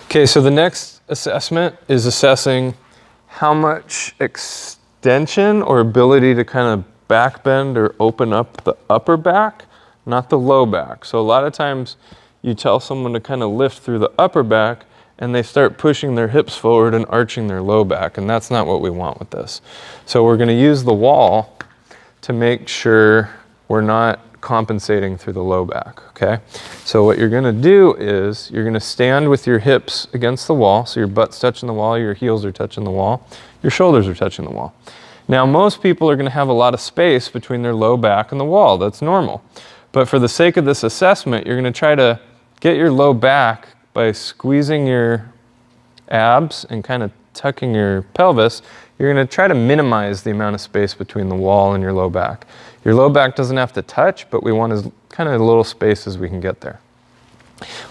Okay, so the next assessment is assessing how much extension or ability to kind of back bend or open up the upper back, not the low back. So a lot of times you tell someone to kind of lift through the upper back and they start pushing their hips forward and arching their low back, and that's not what we want with this. So we're gonna use the wall to make sure we're not compensating through the low back, okay? So what you're gonna do is you're gonna stand with your hips against the wall, so your butt's touching the wall, your heels are touching the wall, your shoulders are touching the wall. Now, most people are gonna have a lot of space between their low back and the wall. That's normal. But for the sake of this assessment, you're gonna try to get your low back by squeezing your abs and kind of tucking your pelvis. You're gonna try to minimize the amount of space between the wall and your low back. Your low back doesn't have to touch, but we want as kind of little space as we can get there.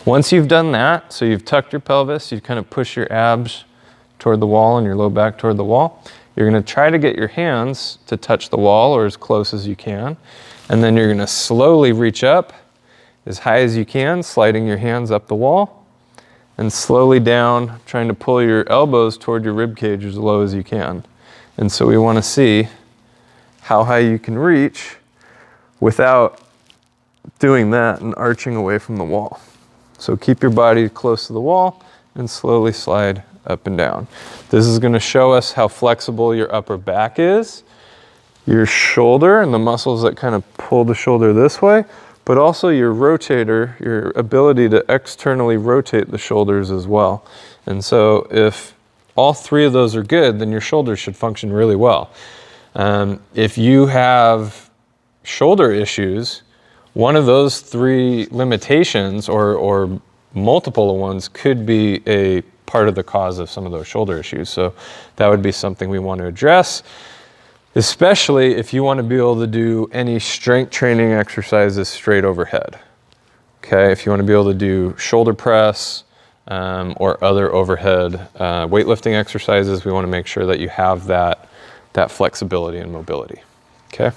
Once you've done that, so you've tucked your pelvis, you kind of push your abs toward the wall and your low back toward the wall. You're gonna try to get your hands to touch the wall or as close as you can. And then you're gonna slowly reach up as high as you can, sliding your hands up the wall, and slowly down, trying to pull your elbows toward your rib cage as low as you can. And so we wanna see how high you can reach without doing that and arching away from the wall. So keep your body close to the wall and slowly slide up and down. This is gonna show us how flexible your upper back is, your shoulder and the muscles that kind of pull the shoulder this way, but also your rotator, your ability to externally rotate the shoulders as well. And so if all three of those are good, then your shoulders should function really well. If you have shoulder issues, one of those three limitations or multiple ones could be a part of the cause of some of those shoulder issues. So that would be something we want to address, especially if you want to be able to do any strength training exercises straight overhead. Okay, if you want to be able to do shoulder press or other overhead weightlifting exercises, we want to make sure that you have that flexibility and mobility, okay?